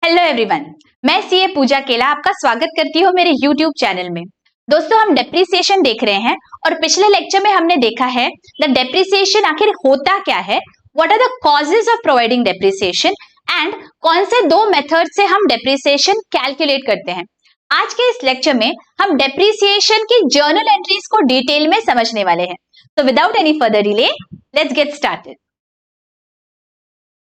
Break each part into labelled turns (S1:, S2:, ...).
S1: Hello everyone, मैं CA पूजा केला आपका स्वागत करती हूँ मेरे यूट्यूब चैनल में। दोस्तों, हम डेप्रिसिएशन देख रहे हैं और पिछले लेक्चर में हमने देखा है द डेप्रिसिएशन आखिर होता क्या है, what are the causes of providing depreciation and कौन से दो मेथड से हम डेप्रिसिएशन कैलकुलेट करते हैं। आज के इस लेक्चर में हम डेप्रिसिएशन की जर्नल एंट्रीज को डिटेल में समझने वाले हैं। तो without any further delay let's get started.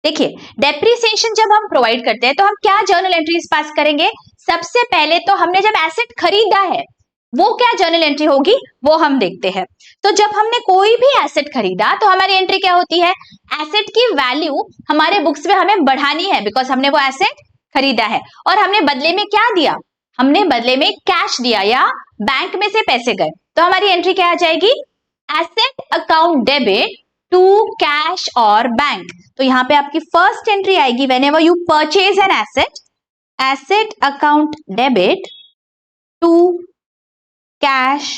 S1: देखिए, डेप्रिसिएशन जब हम प्रोवाइड करते हैं तो हम क्या जर्नल एंट्रीज पास करेंगे। सबसे पहले तो हमने जब एसेट खरीदा है वो क्या जर्नल एंट्री होगी वो हम देखते हैं। तो जब हमने कोई भी एसेट खरीदा तो हमारी एंट्री क्या होती है, एसेट की वैल्यू हमारे बुक्स में हमें बढ़ानी है बिकॉज हमने वो एसेट खरीदा है और हमने बदले में क्या दिया, हमने बदले में कैश दिया या बैंक में से पैसे गए। तो हमारी एंट्री क्या आ जाएगी, asset account debit to cash और बैंक। तो यहां पे आपकी फर्स्ट एंट्री आएगी whenever you purchase an asset, asset account debit to cash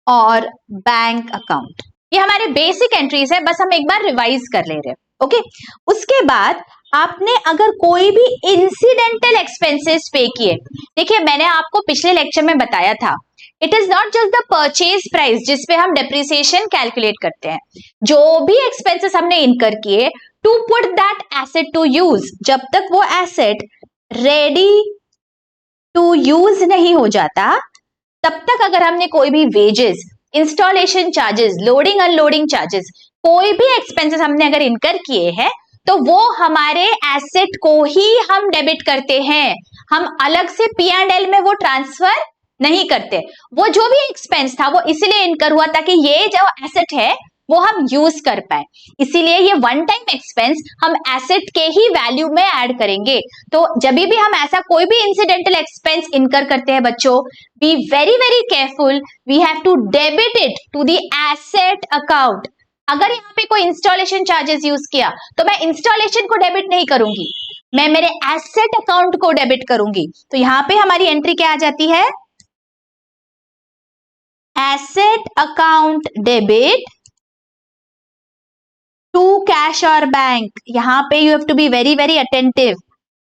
S1: और बैंक अकाउंट। ये हमारे बेसिक एंट्रीज है, बस हम एक बार रिवाइज कर ले रहे हैं। ओके, उसके बाद आपने अगर कोई भी इंसिडेंटल एक्सपेंसेस पे किए, देखिए मैंने आपको पिछले लेक्चर में बताया था it is not just the purchase price जिसपे हम डेप्रिसिएशन कैलकुलेट करते हैं। जो भी एक्सपेंसेस हमने इनकर किए to put that asset to use, जब तक वो एसेट रेडी टू यूज नहीं हो जाता तब तक अगर हमने कोई भी wages, installation charges, loading unloading charges, कोई भी एक्सपेंसेस हमने अगर इनकर किए हैं तो वो हमारे एसेट को ही हम डेबिट करते हैं। हम अलग से P&L में वो ट्रांसफर नहीं करते। वो जो भी एक्सपेंस था वो इसलिए इनकर हुआ ताकि ये जो एसेट है वो हम यूज कर पाए, इसीलिए ये वन टाइम एक्सपेंस हम एसेट के ही वैल्यू में ऐड करेंगे। तो जब भी हम ऐसा कोई भी इंसिडेंटल एक्सपेंस इनकर करते हैं बच्चों, be very very careful, we have to debit it to the asset account. अगर यहाँ पे कोई इंस्टॉलेशन चार्जेस यूज किया तो मैं इंस्टॉलेशन को डेबिट नहीं करूंगी, मैं मेरे एसेट अकाउंट को डेबिट करूंगी। तो यहाँ पे हमारी एंट्री क्या आ जाती है, asset account debit to cash और बैंक। यहां पे you have to be very very attentive.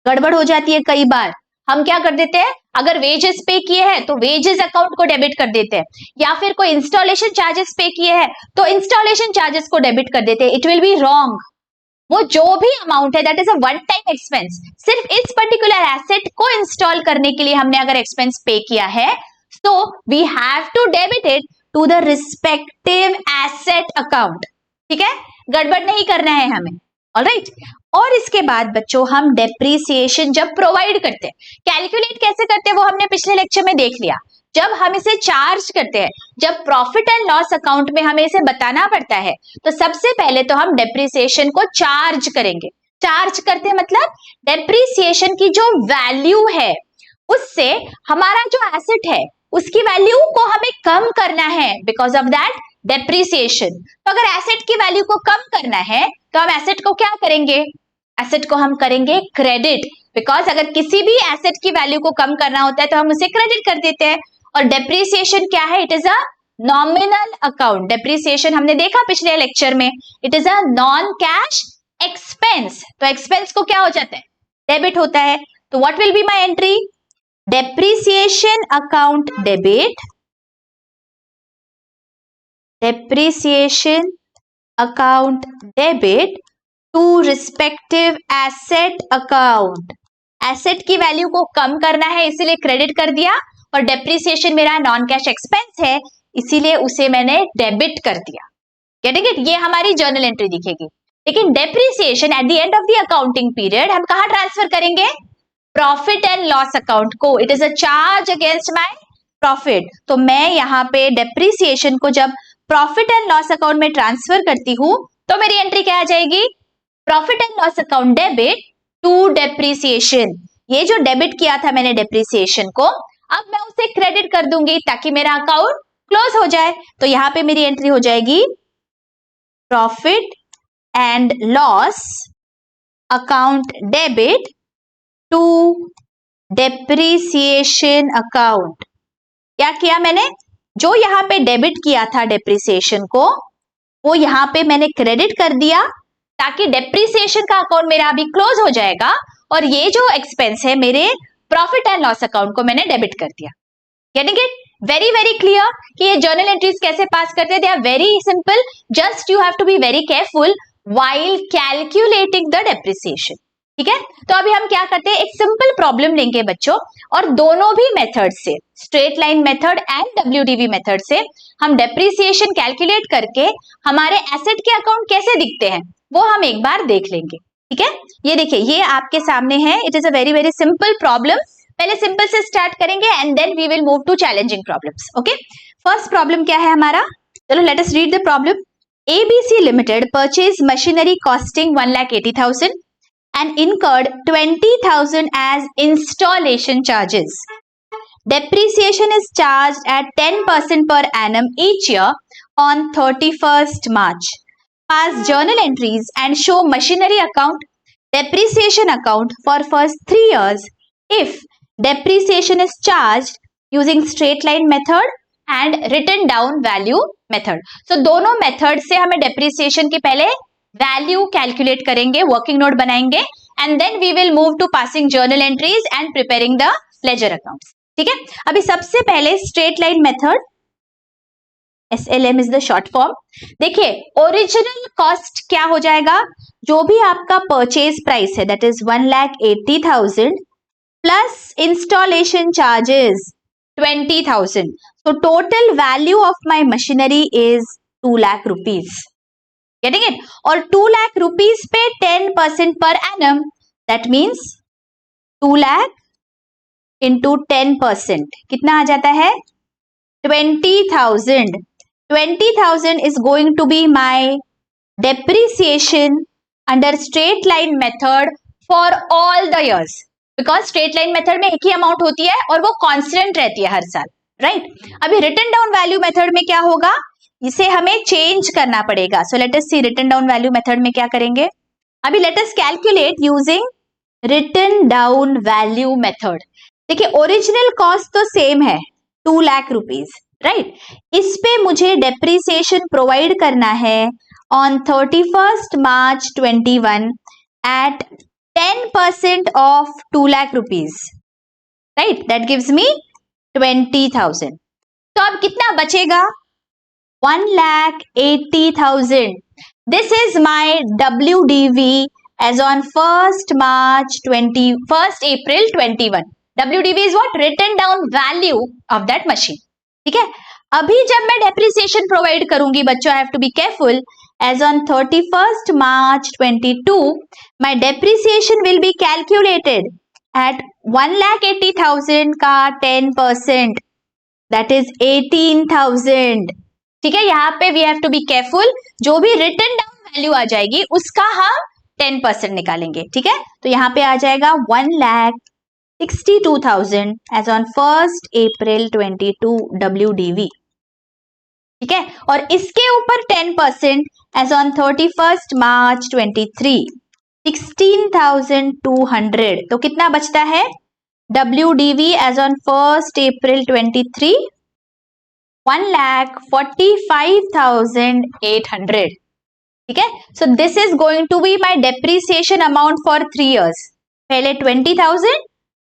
S1: गड़बड़ हो जाती है कई बार, हम क्या कर देते हैं, अगर वेजेस पे किए हैं तो वेजेस अकाउंट को डेबिट कर देते हैं, या फिर कोई इंस्टॉलेशन चार्जेस पे किए हैं तो इंस्टॉलेशन चार्जेस को डेबिट कर देते हैं। It will be wrong. वो जो भी अमाउंट है that is a one time expense, सिर्फ इस पर्टिकुलर एसेट को इंस्टॉल करने के लिए हमने अगर एक्सपेंस पे किया है तो we have to debit it to the respective asset account. ठीक है, गड़बड़ नहीं करना है हमें। ऑलराइट, और इसके बाद बच्चों हम डेप्रिसिएशन जब प्रोवाइड करते हैं, कैलकुलेट कैसे करते हैं वो हमने पिछले लेक्चर में देख लिया। जब हम इसे चार्ज करते हैं, जब प्रॉफिट एंड लॉस अकाउंट में हमें इसे बताना पड़ता है तो सबसे पहले तो हम डेप्रिसिएशन को चार्ज करेंगे। चार्ज करते हैं मतलब डेप्रिसिएशन की जो वैल्यू है उससे हमारा जो एसेट है उसकी वैल्यू को हमें कम करना है बिकॉज ऑफ दैट डेप्रिसिएशन। तो अगर एसेट की वैल्यू को कम करना है तो हम एसेट को क्या करेंगे, एसेट को हम करेंगे क्रेडिट, बिकॉज अगर किसी भी एसेट की वैल्यू को कम करना होता है तो हम उसे क्रेडिट कर देते हैं। और डेप्रिसिएशन क्या है, it is a nominal account. Depreciation हमने देखा पिछले लेक्चर में, it is a non cash expense. तो एक्सपेंस को क्या हो जाता है, डेबिट होता है। तो what will be my entry, depreciation account debit, depreciation account debit to respective asset account. Asset की वैल्यू को कम करना है इसीलिए क्रेडिट कर दिया, और डेप्रिसिएशन मेरा नॉन कैश एक्सपेंस है इसीलिए उसे मैंने डेबिट कर दिया। गेटिंग इट, ये हमारी जर्नल एंट्री दिखेगी। लेकिन depreciation at the end of the accounting period हम कहां ट्रांसफर करेंगे, प्रॉफिट एंड लॉस अकाउंट को। It is a charge against my profit. तो मैं यहाँ पे डेप्रिसिएशन को जब प्रॉफिट एंड लॉस अकाउंट में ट्रांसफर करती हूं तो मेरी एंट्री क्या आ जाएगी, profit and loss account debit to depreciation. ये जो डेबिट किया था मैंने डेप्रिसिएशन को, अब मैं उसे क्रेडिट कर दूंगी ताकि मेरा अकाउंट क्लोज हो जाए। तो यहाँ पे मेरी एंट्री हो जाएगी profit and loss account debit to depreciation account. क्या किया मैंने, जो यहाँ पे डेबिट किया था डेप्रिसिएशन को वो यहाँ पे मैंने क्रेडिट कर दिया ताकि डेप्रिसिएशन का अकाउंट मेरा अभी क्लोज हो जाएगा और ये जो एक्सपेंस है मेरे प्रॉफिट एंड लॉस अकाउंट को मैंने डेबिट कर दिया। Getting it? Very very clear कि ये जर्नल एंट्रीज कैसे पास करते हैं। They are very simple, just you have to be very careful while calculating the depreciation. ठीक है, तो अभी हम क्या करते हैं, एक सिंपल प्रॉब्लम लेंगे बच्चों, और दोनों भी मेथड से, straight line method and WDV method से हम डेप्रिसिएशन कैलकुलेट करके हमारे एसेट के अकाउंट कैसे दिखते हैं वो हम एक बार देख लेंगे। ठीक है, ये देखिए, ये आपके सामने है। It is a very very simple problem. पहले सिंपल से स्टार्ट करेंगे and then we will move to challenging problems. Okay, first problem क्या है हमारा, चलो let us read the problem. ABC Limited purchased machinery costing 1,80,000 and incurred 20,000 as installation charges. Depreciation is charged at 10% per annum each year on 31st March. Pass journal entries and show machinery account, depreciation account for first 3 years if depreciation is charged using straight line method and written down value method. So दोनों method से हमें depreciation की पहले value calculate करेंगे, working note बनाएंगे and then we will move to passing journal entries and preparing the ledger accounts. ठीक है, अभी सबसे पहले straight line method, SLM is the short form. देखिए, ओरिजिनल कॉस्ट क्या हो जाएगा, जो भी आपका परचेज प्राइस है that is 1,80,000 plus installation charges 20,000. So total value of my machinery is 2 lakh rupees. Getting it? और 2 lakh rupees पे 10% per annum. That means 2 lakh into 10%. कितना आ जाता है? 20,000. 20,000 is going to be my depreciation under straight line method for all the years. Because straight line method में एक ही amount होती है और वो कांस्टेंट रहती है हर साल, राइट? अभी रिटन डाउन वैल्यू मेथड में क्या होगा, इसे हमें चेंज करना पड़ेगा। So let us see written down value method में क्या करेंगे। अभी let us calculate using written down value method. देखिए, ओरिजिनल कॉस्ट तो सेम है 2 लाख रुपीज, राइट? इस पे मुझे डेप्रिसिएशन प्रोवाइड करना है on 31st March 21 at 10% of 2 lakh rupees, right? That gives me 20,000. तो अब कितना बचेगा? 1,80,000. This is my WDV as on 1st April 21. WDV is what? Written down value of that machine. ठीक है, अभी जब मैं डेप्रिसिएशन प्रोवाइड करूंगी बच्चों, I have to be careful. As on 31st March 22, my depreciation will be calculated at 1,80,000 का 10%, that is 18,000. ठीक है, यहाँ पे we have to be careful. जो भी written down value आ जाएगी उसका हम 10% निकालेंगे। ठीक है, तो यहाँ पे आ जाएगा 1,62,000 as on 1st April 22 WDV. ठीक है, और इसके ऊपर 10% as on 31st March 23, 16,200. तो कितना बचता है? WDV as on 1st April 23, 1,45,800. ठीक है, so this is going to be my depreciation amount for 3 years. पहले 20,000,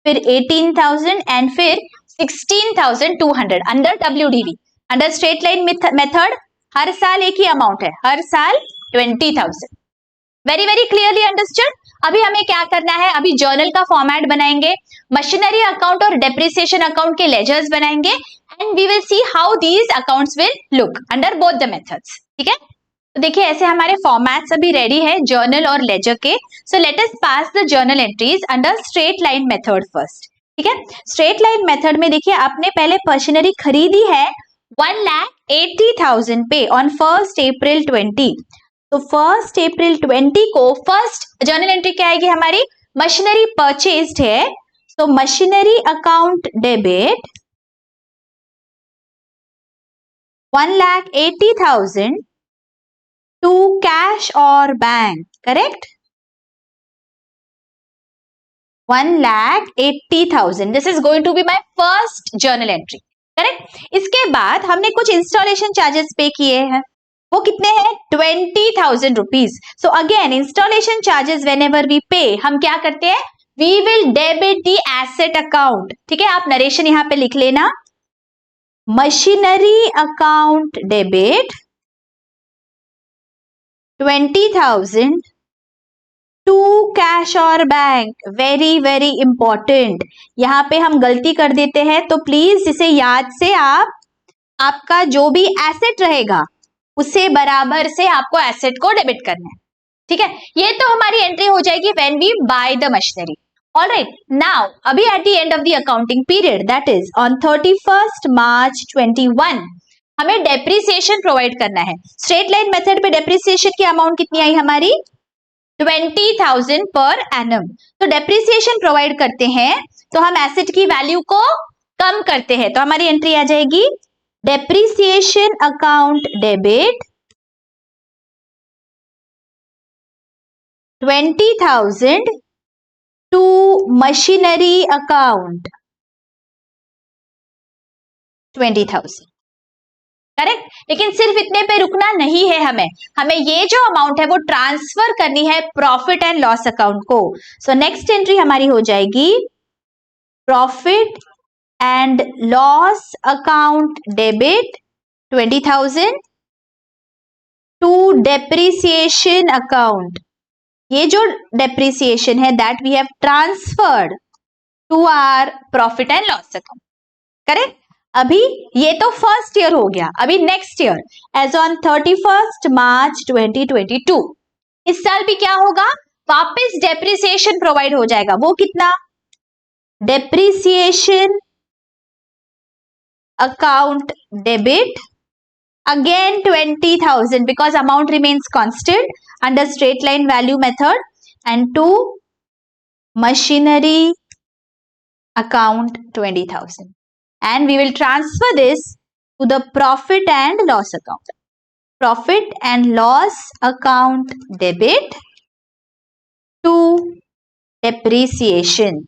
S1: फिर 18,000 and फिर 16,200 under WDV. Under straight line method हर साल एक ही अमाउंट है, हर साल 20,000. Very very clearly understood. अभी हमें क्या करना है, अभी जर्नल का फॉर्मेट बनाएंगे, मशीनरी अकाउंट और डेप्रिसिएशन अकाउंट के लेजर्स बनाएंगे and we will see how these accounts will look under both the methods. ठीक है, तो देखिए ऐसे हमारे फॉर्मेट्स अभी रेडी है जर्नल और लेजर के. सो let us pass the journal entries under straight line method first. ठीक है, स्ट्रेट लाइन मेथड में देखिए आपने पहले मशीनरी खरीदी है 1,80,000 पे ऑन 1st April 20. तो 1st April 20 को फर्स्ट जर्नल एंट्री क्या आएगी हमारी, मशीनरी परचेज्ड है, तो machinery account debit 1,80,000 to cash और bank, correct? 1,80,000. This is going to be my first journal entry, correct? इसके बाद हमने कुछ इंस्टॉलेशन चार्जेस पे किए हैं, वो कितने हैं? 20,000 rupees. So again installation charges whenever we pay, हम क्या करते हैं, we will debit the asset account. ठीक है, आप नरेशन यहां पे लिख लेना, machinery account debit 20,000 to cash और बैंक। वेरी वेरी इंपॉर्टेंट, यहां पे हम गलती कर देते हैं, तो प्लीज इसे याद से आप आपका जो भी एसेट रहेगा उसे बराबर से आपको एसेट को डेबिट करना है। ठीक है, ये तो हमारी एंट्री हो जाएगी when we buy the machinery. Alright, now अभी at the end of the accounting period, that is on 31st March 21, हमें डेप्रिसिएशन प्रोवाइड करना है। स्ट्रेट लाइन मेथड पे डेप्रिसिएशन की अमाउंट कितनी आई हमारी, 20,000 पर एनम। तो डेप्रिसिएशन प्रोवाइड करते हैं तो हम एसेट की वैल्यू को कम करते हैं, तो हमारी एंट्री आ जाएगी depreciation account debit 20,000 to machinery account 20,000। Correct, लेकिन सिर्फ इतने पे रुकना नहीं है, हमें ये जो अमाउंट है वो ट्रांसफर करनी है प्रॉफिट एंड लॉस अकाउंट को। सो नेक्स्ट एंट्री हमारी हो जाएगी profit and loss account debit 20,000 to depreciation account. ये जो डेप्रिसिएशन है that we have transferred to our profit and loss account. Correct, अभी ये तो फर्स्ट ईयर हो गया, अभी next year as on 31st March 2022, इस साल भी क्या होगा, वापस डेप्रिसिएशन प्रोवाइड हो जाएगा। वो कितना, depreciation account debit again 20,000 because amount remains constant under straight line value method, and to machinery account 20,000, and we will transfer this to the profit and loss account. Profit and loss account debit to depreciation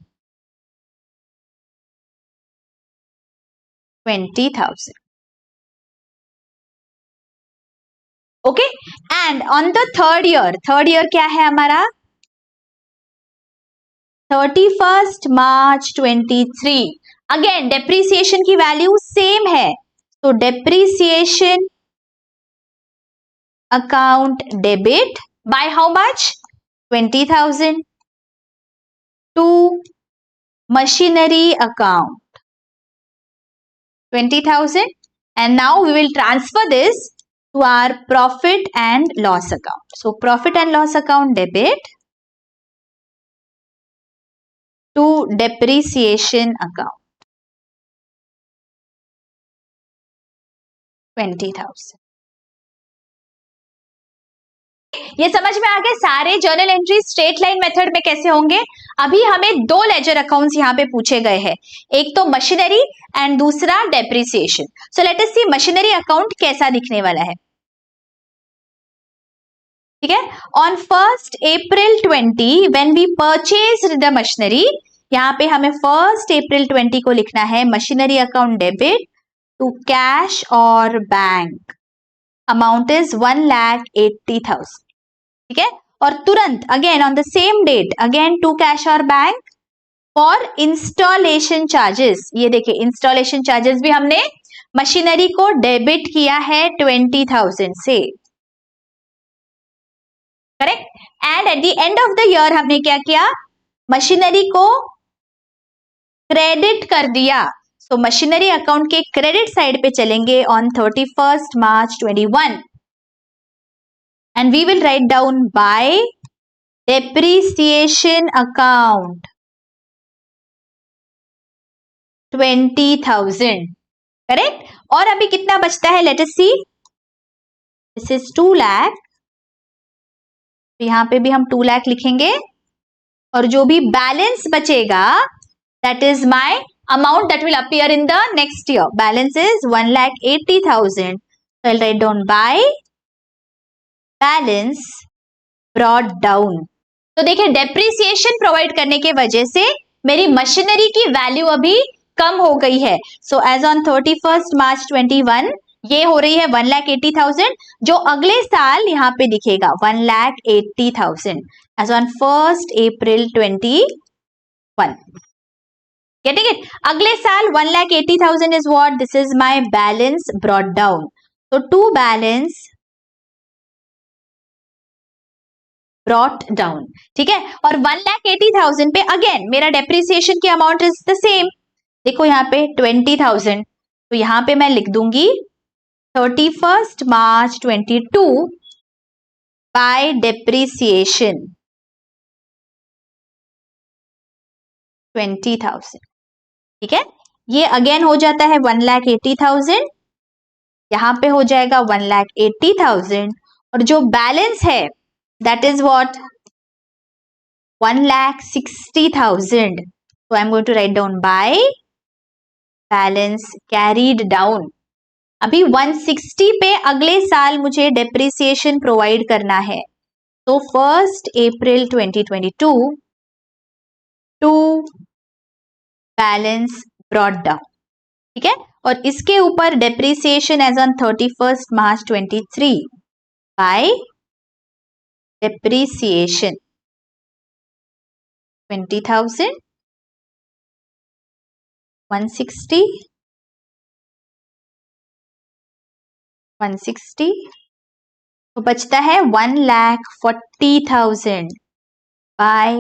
S1: 20,000. Okay, and on the third year क्या है हमारा, 31st March 23, again depreciation की value same है, तो depreciation account debit by how much, 20,000 to machinery account 20,000, and now we will transfer this to our profit and loss account. So profit and loss account debit to depreciation account 20,000. ये समझ में आ गए सारे journal entry straight line method में कैसे होंगे। अभी हमें दो लेजर अकाउंट्स यहाँ पे पूछे गए हैं, एक तो मशीनरी एंड दूसरा depreciation. So let us see machinery account कैसा दिखने वाला है। ठीक है, on 1st April 20 when we purchased the machinery, यहाँ पे हमें 1st April 20 को लिखना है machinery account debit to cash और बैंक, अमाउंट इज 1,80,000। ठीक है, और तुरंत again on the same date again to cash और बैंक फॉर इंस्टॉलेशन चार्जेस। ये देखिए इंस्टॉलेशन चार्जेस भी हमने मशीनरी को डेबिट किया है 20,000 से। Correct, and eight the end of the year हमने क्या किया, मशीनरी को क्रेडिट कर दिया। सो मशीनरी अकाउंट के क्रेडिट साइड पे चलेंगे on 31st March 21, and we will write down by depreciation account 20,000. Correct, और अभी कितना बचता है, let us see, this is 2 lakh, यहां पे भी हम 2 लाख लिखेंगे, और जो भी बैलेंस बचेगा that is my amount that will appear in the next year. Balance is 1,80,000. So I'll write down by balance brought down. तो देखिए डेप्रिसिएशन प्रोवाइड करने के वजह से मेरी मशीनरी की वैल्यू अभी कम हो गई है। So as on 31st March 21 ये हो रही है 1,80,000, जो अगले साल यहाँ पे दिखेगा 1,80,000 as on 1st April 20 1. Getting it? अगले साल 1,80,000 is what? This is my balance brought down. So to balance brought down. ठीक है? और 1,80,000 पे अगेन मेरा डेप्रिसिएशन की अमाउंट इज द सेम. देखो यहाँ पे 20,000, तो यहाँ पे मैं लिख दूंगी 31st March 22 by depreciation 20,000. ठीक है, ये अगेन हो जाता है 1,80,000, यहां पे हो जाएगा 1,80,000, और जो बैलेंस है that is what 1,60,000. so I'm going to write down by balance carried down. अभी 160 पे अगले साल मुझे डेप्रिसिएशन प्रोवाइड करना है, तो 1st April 2022 to balance brought down. ठीक है, और इसके ऊपर depreciation as on 31st March 23 by depreciation 20,000 160 तो बचता है 1,40,000 by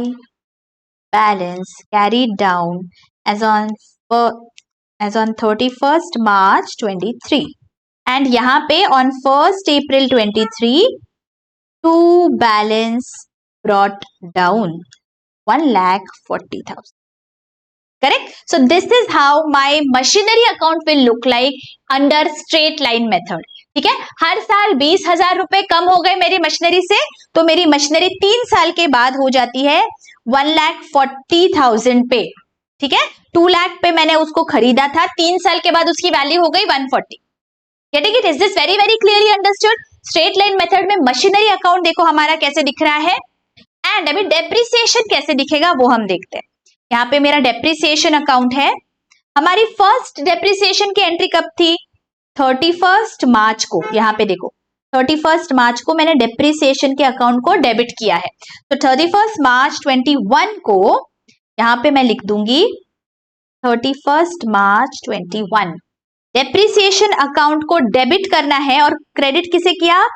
S1: balance carried down as on 31st March 23. And यहाँ पे on 1st April 23 to balance brought down 1,40,000. Correct? So this is how my machinery account will look like under straight line method. ठीक है, हर साल 20,000 रुपए कम हो गए मेरी मशीनरी से, तो मेरी मशीनरी 3 साल के बाद हो जाती है 1,40,000 पे. ठीक है, 2 लाख पे मैंने उसको खरीदा था, 3 साल के बाद उसकी वैल्यू हो गई 140. Getting it? Is this very very clearly understood? Straight line method में मशीनरी अकाउंट देखो हमारा कैसे दिख रहा है, एंड अभी डेप्रिसिएशन कैसे दिखेगा वो हम देखते हैं. यहाँ पे मेरा डेप्रिसिएशन अकाउंट है. हमारी फर्स्ट डेप्रिसिएशन की एंट्री कब थी? 31st मार्च को. यहाँ पे देखो 31st मार्च को मैंने डेप्रिसिएशन के अकाउंट को डेबिट किया है, तो 31st March 21 को यहाँ पे मैं लिख दूंगी 31st March 21. डेप्रिसिएशन अकाउंट को डेबिट करना है और क्रेडिट किसे किया?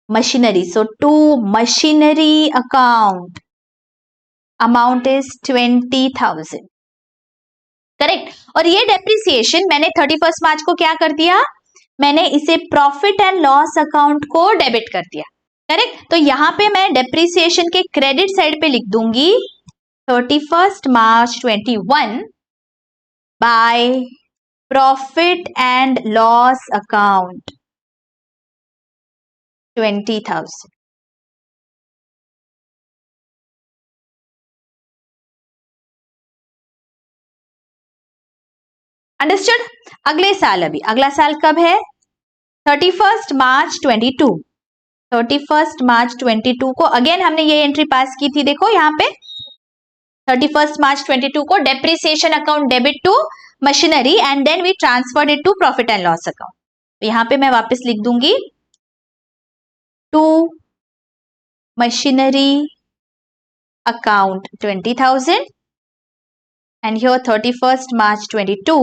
S1: Machinery. So to machinery account amount is 20,000. Correct. और ये डेप्रिसिएशन मैंने 31st मार्च को क्या कर दिया? मैंने इसे प्रॉफिट एंड लॉस अकाउंट को डेबिट कर दिया. करेक्ट. तो यहाँ पे मैं डेप्रिसिएशन के क्रेडिट साइड पे लिख दूंगी 31st March 21 by profit and loss account 20,000. Understood? अगले साल, अभी अगला साल कब है? 31st March 22. 31st March 22 को अगेन हमने ये एंट्री पास की थी. देखो यहाँ पे 31st March 22 को depreciation account debit to machinery and then we transferred it to profit and loss account. यहाँ पे मैं वापस लिख दूंगी to machinery account 20,000 and here 31st March 22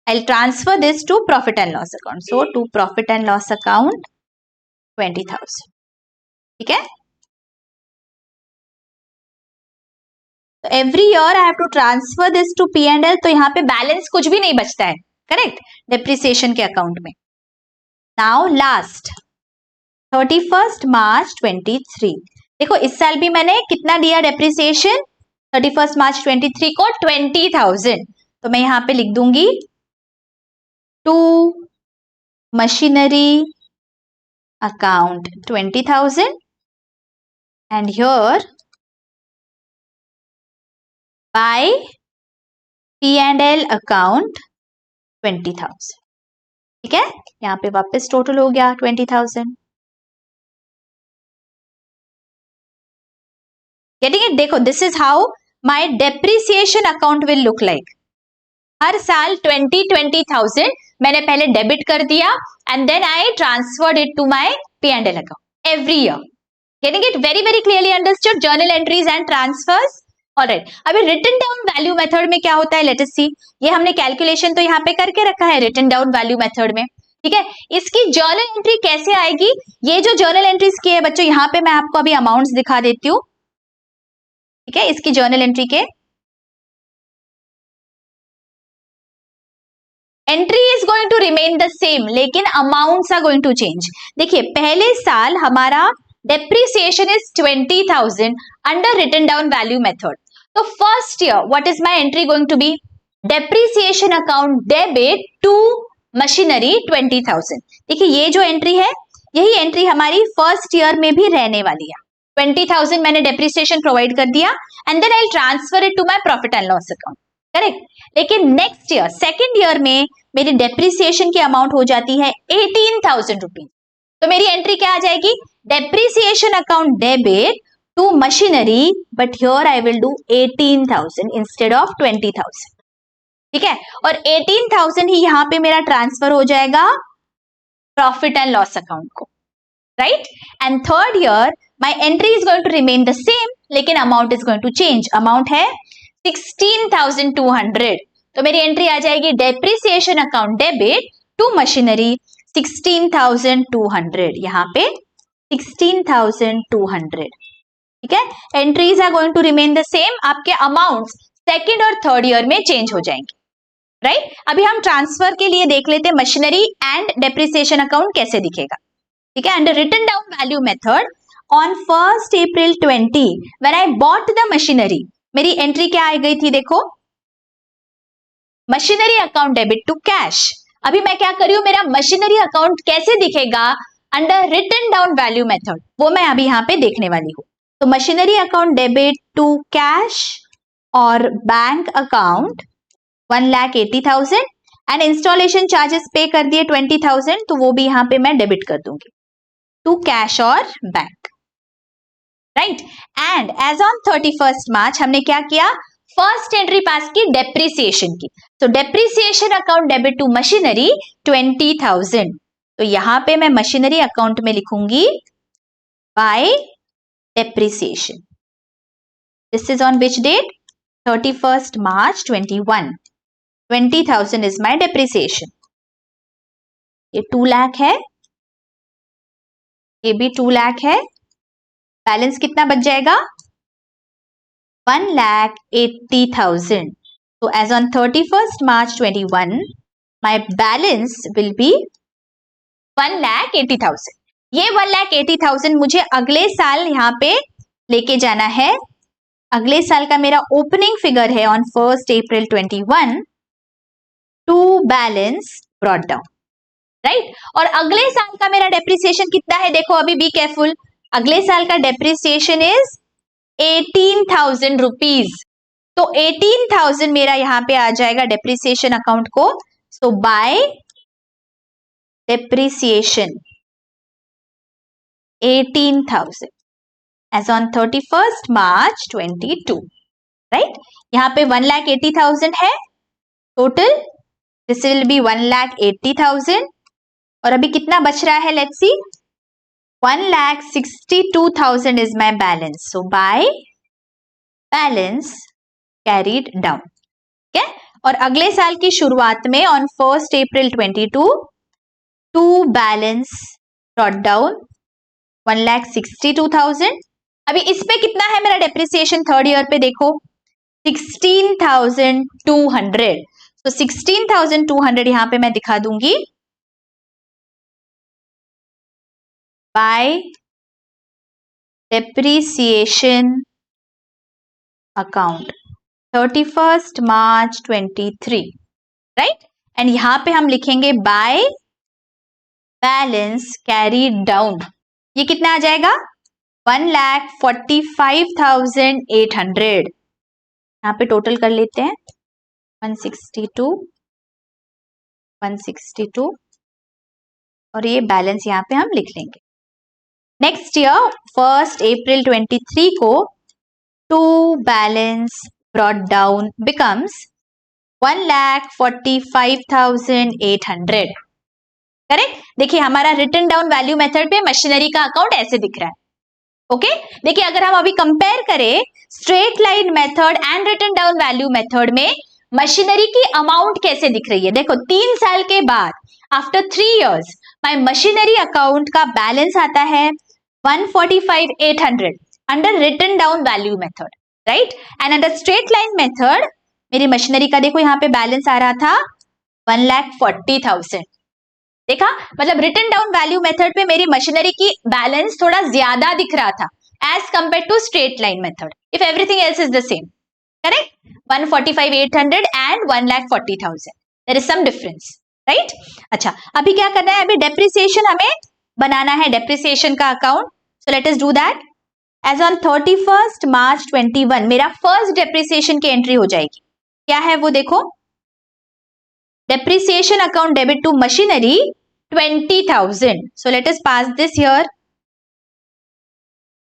S1: I'll transfer this to profit and loss account. So to profit and loss account 20,000. ठीक है, तो every year I have to transfer this to P&L. तो यहाँ पे बैलेंस कुछ भी नहीं बचता है. करेक्ट, डेप्रिसिएशन के अकाउंट में. Now last 31st March 23. देखो इस साल भी मैंने कितना दिया डेप्रिसिएशन? 31st March 23 को 20,000. तो मैं यहाँ पे लिख दूंगी to machinery account 20,000 and here by P&L account 20,000. ठीक है, यहाँ पे वापस टोटल हो गया 20,000. Getting it? देखो this is how my depreciation account will look like. हर साल 20,000 मैंने पहले डेबिट कर दिया and then I transferred it to my P&L account every year. Getting it? Very very clearly understood? Journal entries and transfers. Alright, अभी written down value method में क्या होता है, लेट अस सी। ये हमने कैलकुलेशन तो यहाँ पे करके रखा है रिटन डाउन वैल्यू मेथड में, ठीक है। इसकी जर्नल एंट्री कैसे आएगी, ये जो जर्नल एंट्रीज की है बच्चों, यहाँ पे मैं आपको अभी अमाउंट्स दिखा देती हूँ, ठीक है। इसकी जर्नल एंट्री के entry is going to remain the same, लेकिन amounts are going to change. देखिए पहले साल हमारा depreciation is 20,000 under written down value method. तो first year what is my entry going to be, depreciation account debit to machinery 20,000। देखिए ये जो entry है यही एंट्री हमारी फर्स्ट ईयर में भी रहने वाली है। 20,000 मैंने डेप्रिसिएशन प्रोवाइड कर दिया and then I transfer it to my profit and loss account, correct. लेकिन नेक्स्ट ईयर सेकेंड ईयर में मेरी डेप्रिसिएशन की अमाउंट हो जाती है 18,000 रुपीज। तो मेरी एंट्री क्या आ जाएगी, depreciation account debit to machinery, but here I will do 18,000 instead of 20,000, ठीक है। और 18,000 ही यहाँ पे मेरा ट्रांसफर हो जाएगा प्रॉफिट एंड लॉस अकाउंट को, right. And third year my entry is going to remain the same, लेकिन amount is going to change. Amount है 16,200, तो मेरी एंट्री आ जाएगी depreciation account debit to machinery 16,200, यहाँ पे 16,200, ठीक है। Entries are going to remain the same, आपके अमाउंट्स सेकेंड और थर्ड ईयर में चेंज हो जाएंगे, राइट। अभी हम ट्रांसफर के लिए देख लेते हैं मशीनरी एंड डेप्रिसिएशन अकाउंट कैसे दिखेगा, ठीक है। Under written down value method on 1st April 20 when I bought the machinery, मेरी एंट्री क्या आ गई थी, देखो machinery account debit to cash. अभी मैं क्या कर रही हूं, मेरा मशीनरी अकाउंट कैसे दिखेगा under written down value method, वो मैं अभी यहाँ पे देखने वाली हूँ। तो machinery account debit to cash और bank account 1,80,000 and installation charges pay कर दिए 20,000, तो वो भी यहाँ पे मैं डेबिट कर दूंगी टू कैश और bank, right. And as on 31st March हमने क्या किया, फर्स्ट एंट्री पास की डेप्रिसिएशन की। तो depreciation account debit to machinery 20,000, तो यहां पे मैं मशीनरी अकाउंट में लिखूंगी by depreciation. This is on which date, 31st March 21। 20,000 is my depreciation. ये 2 लाख है, ये भी 2 लाख है, बैलेंस कितना बच जाएगा 1,80,000। So as on 31st March 21, my balance will be 1,80,000। ये 1,80,000 मुझे अगले साल यहाँ पे लेके जाना है। अगले साल का मेरा ओपनिंग फिगर है on 1st April 21 to balance brought down, right. और अगले साल का मेरा डेप्रिसिएशन कितना है, देखो अभी बी केयरफुल, अगले साल का डेप्रिसिएशन इज 18,000 रुपीज। तो 18,000 मेरा यहाँ पे आ जाएगा डेप्रिसिएशन अकाउंट को। So by depreciation 18,000 as on 31st March 22, right. यहाँ पे 1,80,000 है टोटल, दिस विल बी 1,80,000 और अभी कितना बच रहा है, let's see 1,62,000 is my balance. So by balance carried down, ठीक है। और अगले साल की शुरुआत में on 1st April 22 to balance brought down 1,62,000। अभी इस पे कितना है मेरा डेप्रिसिएशन थर्ड ईयर पे, देखो 16,200। तो 16,200 यहाँ पे मैं दिखा दूंगी by depreciation account 31st March 23, right. And यहां पे हम लिखेंगे by balance carried down, ये कितना आ जाएगा 1,45,800। यहाँ पे टोटल कर लेते हैं 162 और ये बैलेंस यहाँ पे हम लिख लेंगे। नेक्स्ट ईयर 1st April 23 को to balance brought down becomes 1,45,800, correct. देखिए हमारा रिटन डाउन वैल्यू मेथड पे मशीनरी का अकाउंट ऐसे दिख रहा है, ओके देखिए अगर हम अभी कंपेयर करें straight line method and written down value method में मशीनरी की अमाउंट कैसे दिख रही है। देखो 3 साल के बाद after 3 years my machinery account का बैलेंस आता है 145,800 under written down value method, right. And under straight line method मेरी मशीनरी का देखो यहाँ पे बैलेंस आ रहा था 1,40,000। देखा मतलब रिटन डाउन वैल्यू मेथड पे मेरी मशीनरी की बैलेंस थोड़ा ज्यादा दिख रहा था as compared to straight line method if everything else is the same, correct. 145,800 and 1,40,000 there is some difference, right. अच्छा अभी क्या करना है, अभी डेप्रिसिएशन हमें बनाना है, डेप्रिसिएशन का account. So let us do that. As on 31st March 21 मेरा फर्स्ट डेप्रिसिएशन की एंट्री हो जाएगी। क्या है वो देखो, depreciation account debit to machinery 20,000. So let us pass this here.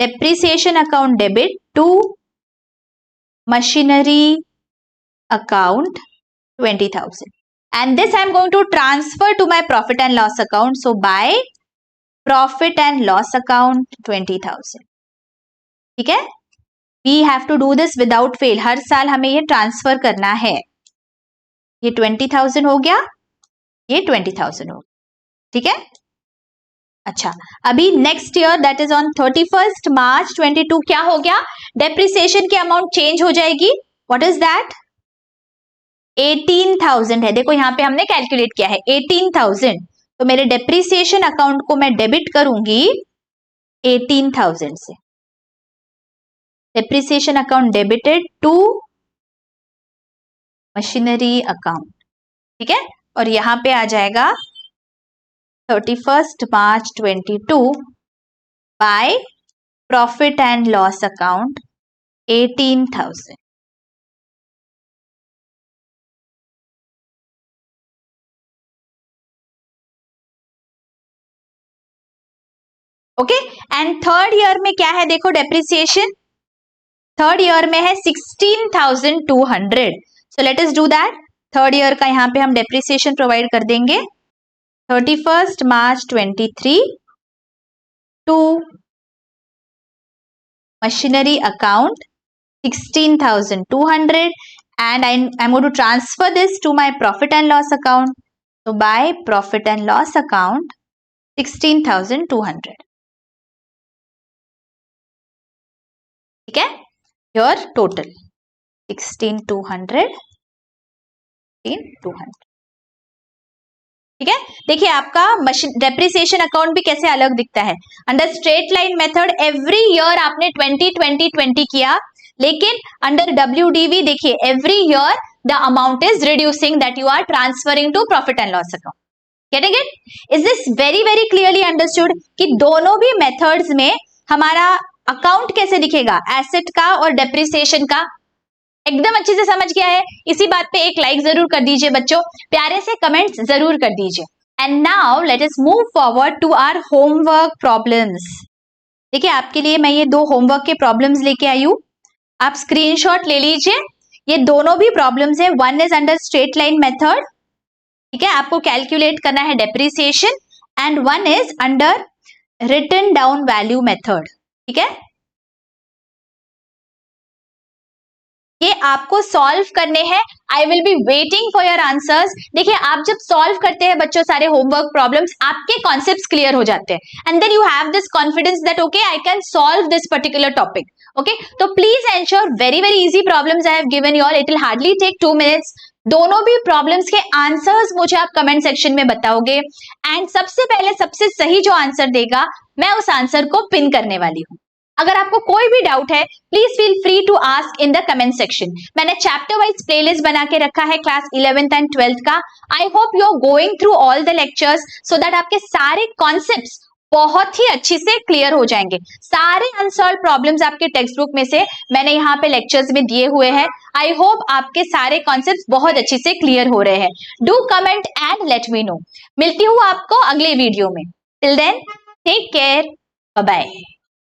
S1: Depreciation account debit to machinery account 20,000. And this I am going to transfer to my profit and loss account. So by profit and loss account 20,000. ठीक है, we have to do this without fail. हर साल हमें ये transfer करना है। ये 20,000 हो गया, ये 20,000 हो गया, ठीक है। अच्छा अभी next year that is on 31st March 22 क्या हो गया, डेप्रिसिएशन की अमाउंट चेंज हो जाएगी। व्हाट इज दैट, 18,000 है। देखो यहाँ पे हमने कैलकुलेट किया है 18,000, तो मेरे डेप्रिसिएशन अकाउंट को मैं डेबिट करूंगी 18,000 से। Depreciation account debited to machinery account, ठीक है। और यहां पे आ जाएगा 31st March 22 by profit and loss account 18,000। Okay and third year में क्या है देखो, डेप्रिसिएशन थर्ड ईयर में है 16,200। सो let us do that. Third year का यहाँ पे हम डेप्रिसिएशन प्रोवाइड कर देंगे 31st March 23 to machinery account 16,200 and I'm going to transfer this to my profit and loss account. So by profit and loss account 16,200, ठीक है। Your total 16,200, 16,200, ठीक है। देखिए आपका डेप्रिसिएशन अकाउंट भी कैसे अलग दिखता है। Under straight line method every year आपने 20 किया, लेकिन अंडर WDV देखिए every year the amount is reducing that you are transferring to profit and loss account. Getting it? Is this very very clearly understood कि दोनों भी methods में हमारा account कैसे दिखेगा, एसेट का और डेप्रिसिएशन का। एकदम अच्छे से समझ गया है? इसी बात पे एक लाइक जरूर कर दीजिए बच्चों, प्यारे से कमेंट्स जरूर कर दीजिए। And now let us move forward to our homework problems. देखिए आपके लिए मैं ये 2 होमवर्क के प्रॉब्लम्स लेके आई हूँ, आप स्क्रीनशॉट ले लीजिए। ये दोनों भी प्रॉब्लम्स है, one is under straight line method, ठीक है, आपको कैलकुलेट करना है depreciation, and one is under written down value method, ठीक है। ये आपको सॉल्व करने हैं। I will be waiting for your answers. देखिए आप जब सॉल्व करते हैं बच्चों सारे होमवर्क प्रॉब्लम्स, आपके कॉन्सेप्ट्स क्लियर हो जाते हैं and then you have this confidence that okay I can solve this particular topic. Okay तो please ensure very very easy problems I have given you all, it will hardly take 2 minutes। दोनों भी problems के answers मुझे आप comment section में बताओगे and सबसे पहले सबसे सही जो आंसर देगा मैं उस आंसर को पिन करने वाली हूँ। अगर आपको कोई भी डाउट है please feel free to ask in the comment section. मैंने चैप्टर वाइज प्लेलिस्ट बना के रखा है क्लास 11th एंड 12th का। I hope you are going through all the lectures so that आपके सारे कॉन्सेप्ट्स बहुत ही अच्छी से क्लियर हो जाएंगे। सारे अनसॉल्व प्रॉब्लम्स आपके टेक्स्ट बुक में से मैंने यहाँ पे लेक्चर्स में दिए हुए हैं। आई होप आपके सारे कॉन्सेप्ट्स बहुत अच्छी से क्लियर हो रहे हैं। Do comment and let me know. मिलती हूँ आपको अगले वीडियो में। Till then take care, bye bye.